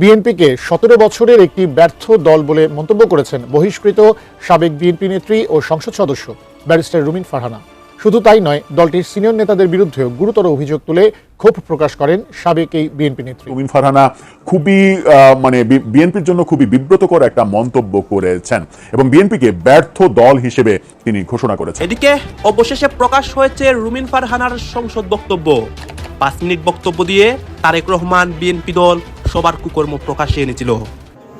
বিএনপিকে ১৭ বছরের একটি ব্যর্থ দল বলে মন্তব্য করেছেন বহিষ্কৃত সাবেক বিএনপি নেত্রী ও সংসদ সদস্য ব্যারিস্টার রুমিন ফারহানা। শুধু তাই নয়, দলটির সিনিয়র নেতাদের বিরুদ্ধেও গুরুতর অভিযোগ তুলে ক্ষোভ প্রকাশ করেন সাবেক এই বিএনপি নেত্রী। রুমিন ফারহানা খুবই বিএনপির জন্য খুবই বিব্রতকর একটা মন্তব্য করেছেন এবং বিএনপিকে ব্যর্থ দল হিসেবে তিনি ঘোষণা করেছেন। এদিকে অবশেষে প্রকাশ হয়েছে রুমিন ফারহানার সংসদ বক্তব্য। 5 মিনিট বক্তব্য দিয়ে তারেক রহমান বিএনপি দল সবার কুকর্ম প্রকাশে এনেছিল।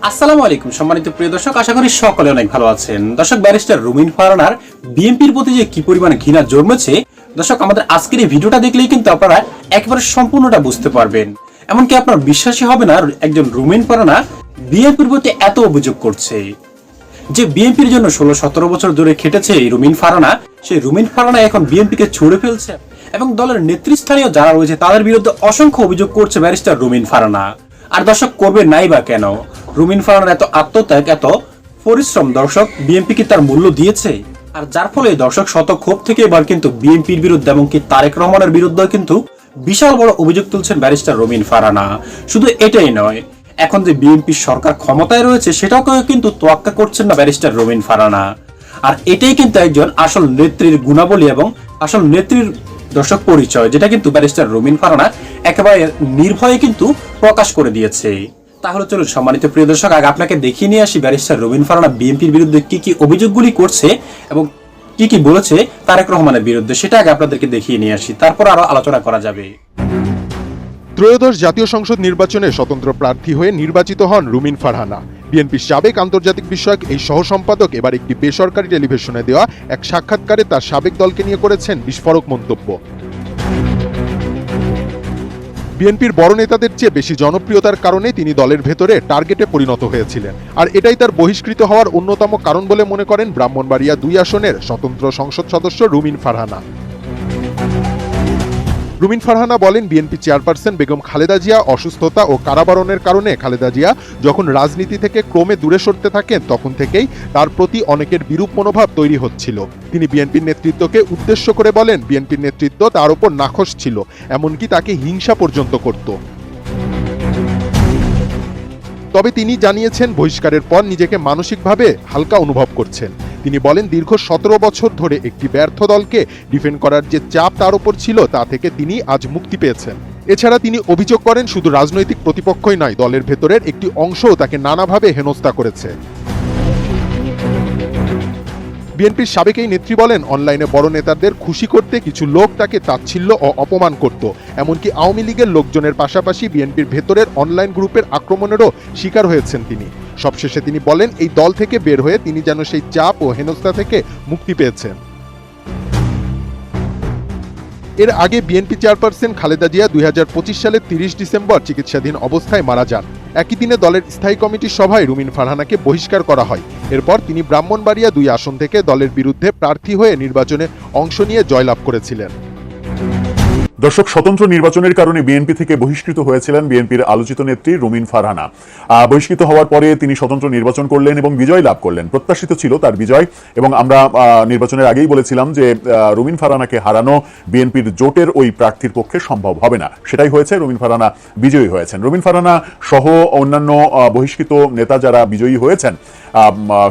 আসসালামু আলাইকুম সম্মানিত প্রিয় দর্শক, আশা করি সকলে অনেক ভালো আছেন। দর্শক, ব্যারিস্টার রুমিন ফারহানার বিএনপির প্রতি যে কি পরিমাণ ঘৃণা জন্মেছে, দর্শক আমাদের আজকের এই ভিডিওটা দেখলেই কিন্তু আপনারা একেবারে সম্পূর্ণটা বুঝতে পারবেন। এমনকি আপনার বিশ্বাসই হবে না একজন রুমিন ফারহানা বিএনপির প্রতি এত অভিযোগ করছে। যে বিএনপির জন্য 16-17 বছর ধরে খেটেছে এই রুমিন ফারহানা, সেই রুমিন ফারহানা এখন বিএনপিকে ছুড়ে ফেলছে এবং দলের নেতৃস্থানীয় যারা রয়েছে তাদের বিরুদ্ধে অসংখ্য অভিযোগ করছে ব্যারিস্টার রুমিন ফারহানা। আর দর্শক, করবে নাই বা কেন? রুমিন ফারহানার এত আত্মত্যাগ, এত পরিশ্রম দর্শক বিএনপি কি তার মূল্য দিয়েছে? আর যার ফলে দর্শক শত ক্ষোভ থেকে এবার কিন্তু বিএনপির বিরুদ্ধে এমনকি তারেক রহমানের বিরুদ্ধে কিন্তু বিশাল বড় অভিযোগ তুলছেন ব্যারিস্টার রুমিন ফারহানা। শুধু এটাই নয়, এখন যে বিএনপি সরকার ক্ষমতায় রয়েছে সেটাও কিন্তু তোয়াক্কা করছেন না ব্যারিস্টার রুমিন ফারহানা। আর এটাই কিন্তু একজন আসল নেত্রীর গুণাবলী এবং আসল নেত্রীর দর্শক পরিচয়, যেটা কিন্তু ব্যারিস্টার রুমিন ফারহানা একেবারে নির্ভয়ে কিন্তু প্রকাশ করে দিয়েছে। তাহলে চলুন সম্মানিত প্রিয় দর্শক, আগে আপনাকে দেখিয়ে নিয়ে আসি ব্যারিস্টার রুমিন ফারহানা বিএনপির বিরুদ্ধে কি কি অভিযোগগুলি করছে এবং কি কি বলেছে তারেক রহমানের বিরুদ্ধে, সেটা আগে আপনাদেরকে দেখিয়ে নিয়ে আসি, তারপর আরো আলোচনা করা যাবে। ত্রয়োদশ জাতীয় সংসদ নির্বাচনে স্বতন্ত্র প্রার্থী হয়ে নির্বাচিত হন রুমিন ফারহানা। বিএনপির সাবেক আন্তর্জাতিক বিষয়ক এই সহ সম্পাদক এবার একটি বেসরকারি টেলিভিশনে দেওয়া এক সাক্ষাৎকারে তার সাবেক দলকে নিয়ে করেছেন বিস্ফোরক মন্তব্য। বিএনপির বড় নেতাদের চেয়ে বেশি জনপ্রিয়তার কারণে তিনি দলের ভেতরে টার্গেটে পরিণত হয়েছিলেন, আর এটাই তার বহিষ্কৃত হওয়ার অন্যতম কারণ বলে মনে করেন ব্রাহ্মণবাড়িয়া 2 আসনের স্বতন্ত্র সংসদ সদস্য রুমিন ফারহানা। রুমিন ফারহানা বলেন, বিএনপি চেয়ারপারসন বেগম খালেদা জিয়া অসুস্থতা ও কারাবরণের কারণে খালেদা জিয়া যখন রাজনীতি থেকে ক্রমে দূরে সরতে থাকেন তখন থেকেই তার প্রতি অনেকের বিরূপ মনোভাব তৈরি হচ্ছিল। তিনি বিএনপির নেতৃত্বকে উদ্দেশ্য করে বলেন, বিএনপির নেতৃত্ব তার উপর নাখোশ ছিল, এমনকি তাকে হিংসা পর্যন্ত করত। তবে তিনি জানিয়েছেন বহিষ্কারের পর নিজেকে মানসিকভাবে হালকা অনুভব করছেন। তিনি বলেন, দীর্ঘ 17 বছর ধরে একটি ব্যর্থ দলকে ডিফেন্ড করার যে চাপ তার উপর ছিল তা থেকে তিনি আজ মুক্তি পেয়েছেন। এছাড়া তিনি অভিযোগ করেন, শুধু রাজনৈতিক প্রতিপক্ষই নয়, দলের ভেতরের একটি অংশও তাকে নানাভাবে হেনস্থা করেছে। বিএনপির সাবেক এই নেত্রী বলেন, অনলাইনে বড় নেতাদের খুশি করতে কিছু লোক তাকে তাচ্ছিল্য ও অপমান করত। এমনকি আওয়ামী লীগের লোকজনের পাশাপাশি বিএনপির ভেতরের অনলাইন গ্রুপের আক্রমণেরও শিকার হয়েছেন তিনি। সবশেষে তিনি বলেন, এই দল থেকে বের হয়ে তিনি যেন সেই চাপ ও হেনস্থা থেকে মুক্তি পেয়েছেন। এর আগে বিএনপি চেয়ারপারসন খালেদা জিয়া 2025 সালের 30 ডিসেম্বর চিকিৎসাধীন অবস্থায় মারা যান। একই দিনে দলের স্থায়ী কমিটির সভায় রুমিন ফারহানাকে বহিষ্কার করা হয়। এরপর তিনি ব্রাহ্মণবাড়িয়া 2 আসন থেকে দলের বিরুদ্ধে প্রার্থী হয়ে নির্বাচনে অংশ নিয়ে জয়লাভ করেছিলেন। দর্শক, স্বতন্ত্র নির্বাচনের কারণে বিএনপি থেকে বহিষ্কৃত হয়েছিলেন বিএনপির আলোচিত নেত্রী রুমিন ফারহানা। বহিষ্কৃত হওয়ার পরে তিনি স্বতন্ত্র নির্বাচন করলেন এবং বিজয় লাভ করলেন। প্রত্যাশিত ছিল তার বিজয় এবং আমরা নির্বাচনের আগেই বলেছিলাম যে রুমিন ফারহানাকে হারানো বিএনপির জোটের ওই প্রার্থীর পক্ষে সম্ভব হবে না। সেটাই হয়েছে, রুমিন ফারহানা বিজয়ী হয়েছেন। রুমিন ফারহানা সহ অন্যান্য বহিষ্কৃত নেতা যারা বিজয়ী হয়েছেন,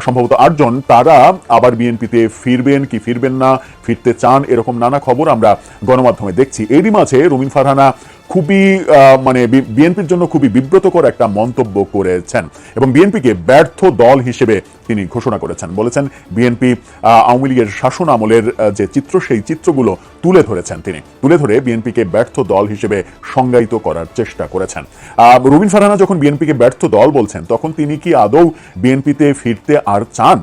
সম্ভবত 8 জন, তারা আবার বিএনপিতে ফিরবেন কি ফিরবেন না, ফিরতে চান, এরকম নানা খবর আমরা গণমাধ্যমে দেখছি। এরই মাঝে রুমিন ফারহানা খুবই বিএনপির জন্য খুবই বিব্রতকর একটা মন্তব্য করেছেন এবং বিএনপিকে ব্যর্থ দল হিসেবে তিনি ঘোষণা করেছেন। বলেছেন, বিএনপি আওয়ামী লীগের শাসন আমলের যে চিত্র, সেই চিত্রগুলো তুলে ধরেছেন তিনি। তুলে ধরে বিএনপিকে ব্যর্থ দল হিসেবে সংজ্ঞায়িত করার চেষ্টা করেছেন। রুমিন ফারহানা যখন বিএনপিকে ব্যর্থ দল বলছেন, তখন তিনি কি আদৌ বিএনপিতে ফিরতে আর চান,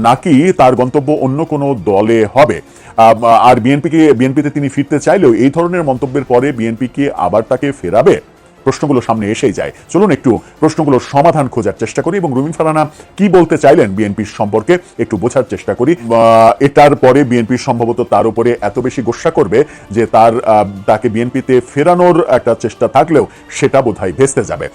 নাকি তার গন্তব্য অন্য কোনো দলে হবে? আর বিএনপিতে তিনি ফিরতে চাইলেও এই ধরনের মন্তব্যের পরে বিএনপি কি আবার তাকে ফেরাবে? প্রশ্নগুলো সামনে এসেই যায়। চলুন একটু প্রশ্নগুলোর সমাধান খোঁজার চেষ্টা করি এবং রুমিন ফারহানা কি বলতে চাইলেন বিএনপির সম্পর্কে একটু বোঝার চেষ্টা করি। এটার পরে বিএনপির সম্ভবত তার উপরে এত বেশি গোস্বা করবে যে তাকে বিএনপিতে ফেরানোর একটা চেষ্টা থাকলেও সেটা বোধহয় ভেস্তে যাবে।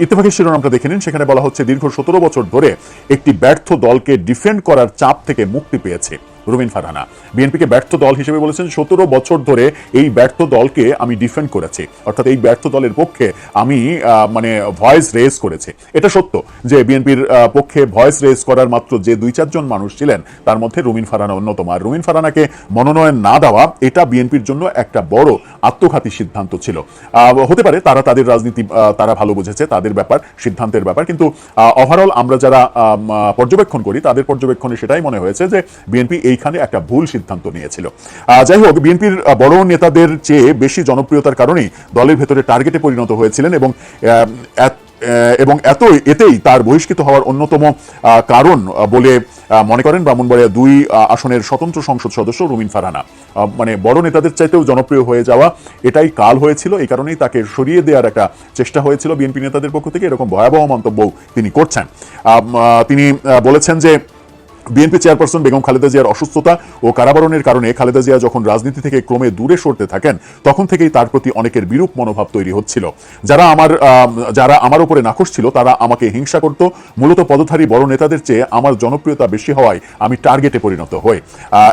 ইত্তেফাকের শিরোনামটা দেখে নিন। সেখানে বলা হচ্ছে, দীর্ঘ 17 বছর ধরে একটি ব্যর্থ দলকে ডিফেন্ড করার চাপ থেকে মুক্তি পেয়েছে রুমিন ফারহানা। বিএনপিকে ব্যর্থ দল হিসেবে বলেছেন 17 বছর ধরে এই ব্যর্থ দলকে আমি ডিফেন্ড করেছি, অর্থাৎ এই ব্যর্থ দলের পক্ষে আমি ভয়েস রেজ করেছি। এটা সত্য যে বিএনপির পক্ষে ভয়েস রেজ করার মাত্র যে 2-4 জন মানুষ ছিলেন তার মধ্যে রুমিন ফারহানা অন্যতম। আর রুমিন ফারহানাকে মনোনয়ন না দেওয়া এটা বিএনপির জন্য একটা বড় আত্মঘাতী সিদ্ধান্ত ছিল। হতে পারে তারা তাদের রাজনীতি তারা ভালো বুঝেছে, তাদের ব্যাপার, সিদ্ধান্তের ব্যাপার, কিন্তু ওভারঅল আমরা যারা পর্যবেক্ষণ করি তাদের পর্যবেক্ষণে সেটাই মনে হয়েছে যে বিএনপি এইখানে একটা ভুল সিদ্ধান্ত নিয়েছিল। যাই হোক, বিএনপির বড় নেতাদের চেয়ে বেশি জনপ্রিয়তার কারণেই দলের ভেতরে টার্গেটে পরিণত হয়েছিলেন এবং এতেই তার বহিষ্কৃত হওয়ার অন্যতম কারণ বলে মনে করেন ব্রাহ্মণবাড়িয়া 2 আসনের স্বতন্ত্র সংসদ সদস্য রুমিন ফারহানা। বড় নেতাদের চাইতেও জনপ্রিয় হয়ে যাওয়া এটাই কাল হয়েছিল, এই কারণেই তাকে সরিয়ে দেওয়ার একটা চেষ্টা হয়েছিল বিএনপি নেতাদের পক্ষ থেকে। এরকম ভয়াবহ মন্তব্য তিনি করছেন। তিনি বলেছেন যে বিএনপি চেয়ারপারসন বেগম খালেদা জিয়ার অসুস্থতা ও কারাবরণের কারণে খালেদা জিয়া যখন রাজনীতি থেকে ক্রমে দূরে সরতে থাকেন তখন থেকেই তার প্রতি অনেকের বিরূপ মনোভাব তৈরি হচ্ছিল। যারা আমার উপরে নাখোশ ছিল তারা আমাকে হিংসা করত। মূলত পদধারী বড় নেতাদের চেয়ে আমার জনপ্রিয়তা বেশি হওয়ায় আমি টার্গেটে পরিণত হই,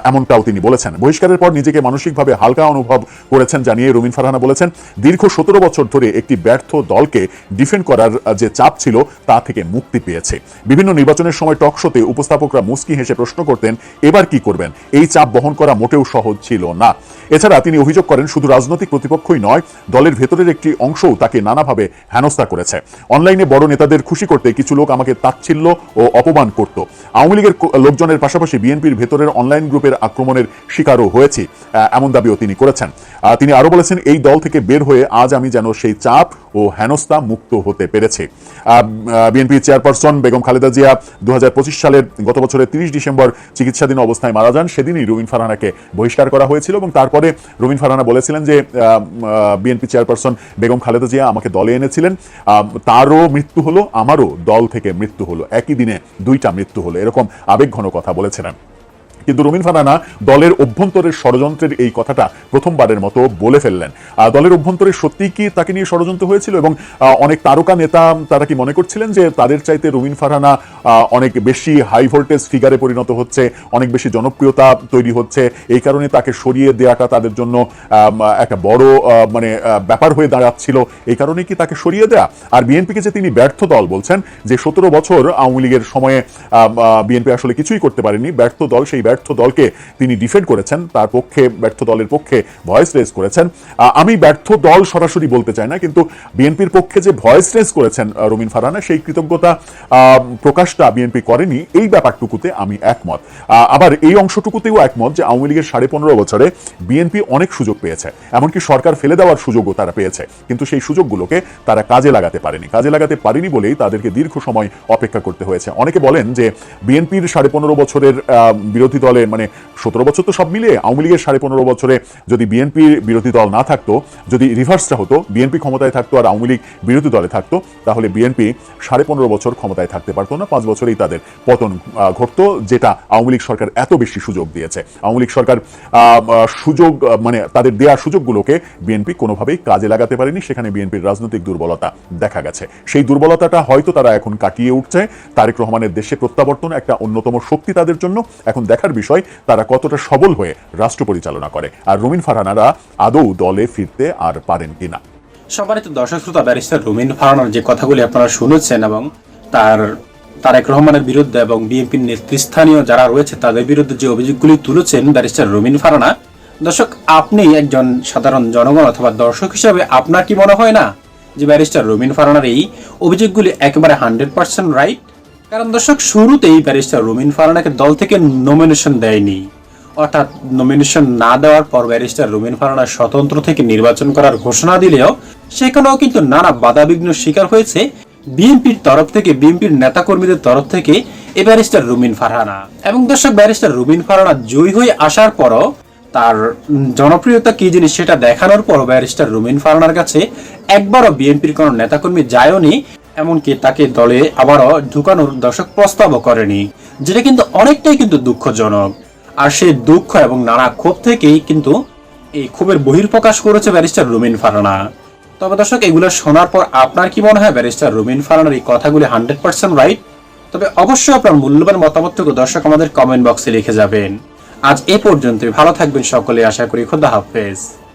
এমনটাও তিনি বলেছেন। বহিষ্কারের পর নিজেকে মানসিকভাবে হালকা অনুভব করেছেন জানিয়ে রুমিন ফারহানা বলেছেন, দীর্ঘ 17 বছর ধরে একটি ব্যর্থ দলকে ডিফেন্ড করার যে চাপ ছিল তা থেকে মুক্তি পেয়েছে। বিভিন্ন নির্বাচনের সময় টক শোতে উপস্থাপকরা মুস্কি হেসে প্রশ্ন করতেন, এবার কি করবেন? এই চাপ বহন করা মোটেও সহজ ছিল না। এছাড়া তিনি অভিযোগ করেন, শুধু রাজনৈতিক প্রতিপক্ষই নয়, দলের ভেতরের একটি অংশও তাকে নানাভাবে হেনস্থা করেছে। অনলাইনে বড় নেতাদের খুশি করতে কিছু লোক আমাকে তাচ্ছিল্য ও অপমান করত। আওয়ামী লীগের লোকজনের পাশাপাশি বিএনপির ভেতরের অনলাইন গ্রুপের আক্রমণের শিকারও হয়েছি, এমন দাবিও তিনি করেছেন। তিনি আরো বলেছেন, এই দল থেকে বের হয়ে আজ আমি যেন সেই চাপ ও হেনস্থা মুক্ত হতে পেরেছি। বিএনপি চেয়ারপারসন বেগম খালেদা জিয়া 2025 সালের গত বছরের 30 ডিসেম্বর চিকিৎসাধীন অবস্থায় মারা যান। সেদিনই রুমিন ফারহানাকে বহিষ্কার করা হয়েছিল এবং তারপরে রুমিন ফারহানা বলেছিলেন যে বিএনপি চেয়ারপারসন বেগম খালেদা জিয়া আমাকে দলে এনেছিলেন, তারও মৃত্যু হলো, আমারও দল থেকে মৃত্যু হলো, একই দিনে 2টা মৃত্যু হলো, এরকম আবেগঘন কথা বলেছিলেন। কিন্তু রুমিন ফারহানা দলের অভ্যন্তরের ষড়যন্ত্রের এই কথাটা প্রথমবারের মতো বলে ফেললেন। দলের অভ্যন্তরে সত্যিই কি তাকে নিয়ে ষড়যন্ত্র হয়েছিল এবং অনেক তারকা নেতা তারা কি মনে করছিলেন যে তাদের চাইতে রুমিন ফারহানা অনেক বেশি হাই ভোল্টেজ ফিগারে পরিণত হচ্ছে, অনেক বেশি জনপ্রিয়তা তৈরি হচ্ছে, এই কারণে তাকে সরিয়ে দেওয়াটা তাদের জন্য একটা বড় ব্যাপার হয়ে দাঁড়াচ্ছিল, এই কারণে কি তাকে সরিয়ে দেয়া? আর বিএনপিকে যে তিনি ব্যর্থ দল বলছেন, যে 17 বছর আওয়ামী লীগের সময়ে বিএনপি আসলে কিছুই করতে পারেনি, ব্যর্থ দল, সেই ব্যর্থ দলকে তিনি ডিফেন্ড করেছেন, তার পক্ষে, ব্যর্থ দলের পক্ষে ভয়েস রেজ করেছেন। আমি ব্যর্থ দল সরাসরি বলতে চাই না, কিন্তু বিএনপির পক্ষে যে ভয়েস রেজ করেছেন রুমিন ফারহানা, সেই কৃতজ্ঞতা প্রকাশটা বিএনপি করেনি, এই ব্যাপারটুকুতে আমি একমত। আবার এই অংশটুকুতেও একমত যে আওয়ামী লীগের 15.5 বছরে বিএনপি অনেক সুযোগ পেয়েছে, এমনকি সরকার ফেলে দেওয়ার সুযোগও তারা পেয়েছে, কিন্তু সেই সুযোগগুলোকে তারা কাজে লাগাতে পারেনি বলেই তাদেরকে দীর্ঘ সময় অপেক্ষা করতে হয়েছে। অনেকে বলেন যে বিএনপির 15.5 বছরের বিরোধী দলে 17 বছর তো সব মিলিয়ে, আওয়ামী লীগের 15.5 বছরে যদি বিএনপি বিরোধী দল না থাকতো, যদি রিভার্সটা হতো, বিএনপি ক্ষমতায় থাকতো আর আওয়ামী লীগ বিরোধী দলে থাকতো, তাহলে বিএনপি 15.5 বছর ক্ষমতায় থাকতে পারতো না, 5 বছরেই তাদের পতন ঘটতো, যেটা আওয়ামী লীগ সরকার এত বেশি সুযোগ দিয়েছে। আওয়ামী লীগ সরকার সুযোগ তাদের দেয়া সুযোগগুলোকে বিএনপি কোনোভাবেই কাজে লাগাতে পারেনি, সেখানে বিএনপির রাজনৈতিক দুর্বলতা দেখা গেছে। সেই দুর্বলতাটা হয়তো তারা এখন কাটিয়ে উঠছে। তারেক রহমানের দেশে প্রত্যাবর্তন একটা অন্যতম শক্তি তাদের জন্য। এখন দেখার বিষয় তারা কতটা সবল হয়ে রাষ্ট্র পরিচালনা করে, আর রুমিন ফারহানারা আদৌ দলে ফিরতে আর পারেন কিনা। সম্মানিত দর্শক শ্রোতা, ব্যারিস্টার রুমিন ফারহানার যে কথাগুলি আপনারা শুনেছেন এবং তারেক রহমানের বিরুদ্ধে এবং বিএনপির নেতৃস্থানীয় যারা রয়েছে তাদের বিরুদ্ধে যে অভিযোগগুলি তুলেছেন ব্যারিস্টার রুমিন ফারহানা, দর্শক আপনি একজন সাধারণ জনগণ অথবা দর্শক হিসাবে আপনার কি মনে হয় না যে ব্যারিস্টার রুমিন ফারহানার এই অভিযোগগুলি একেবারে 100% রাইট? কারণ দর্শক, শুরুতেই ব্যারিস্টার রুমিন ফারহানাকে দল থেকে নমিনেশন দেয়নি, অর্থাৎ নমিনেশন না দেওয়ার পর ব্যারিস্টার রুমিন ফারহানা স্বতন্ত্র থেকে নির্বাচন করার ঘোষণা দিলেও সেখানেও কিন্তু নানা বাধাবিঘ্ন শিকার হয়েছে বিএনপির তরফ থেকে, বিএনপির নেতাকর্মীদের তরফ থেকে এই ব্যারিস্টার রুমিন ফারহানা। এবং দর্শক, ব্যারিস্টার রুমিন ফারহানা জয়ী হয়ে আসার পরও তার জনপ্রিয়তা কি জিনিস সেটা দেখানোর পর ব্যারিস্টার রুমিন ফারহানার কাছে একবারও বিএনপির কোনো নেতাকর্মী যায়ওনি, এমনকি তাকে দলে আবারও ঢুকানোর দর্শক প্রস্তাবও করেনি, যেটা কিন্তু অনেকটাই কিন্তু দুঃখজনক। আর সেই দুঃখ এবং নানা ক্ষোভ থেকেই কিন্তু এই ক্ষোভের বহিঃপ্রকাশ করেছে ব্যারিস্টার রুমিন ফারহানা। তবে দর্শক, এগুলো শোনার পর আপনার কি মনে হয় ব্যারিস্টার রুমিন ফারহানার এই কথাগুলি 100% রাইট? তবে অবশ্যই আপনার মূল্যবান মতামতটুকু দর্শক আমাদের কমেন্ট বক্সে লিখে যাবেন। আজ এ পর্যন্তই। ভালো থাকবেন সকলে, আশা করি। খোদা হাফেজ।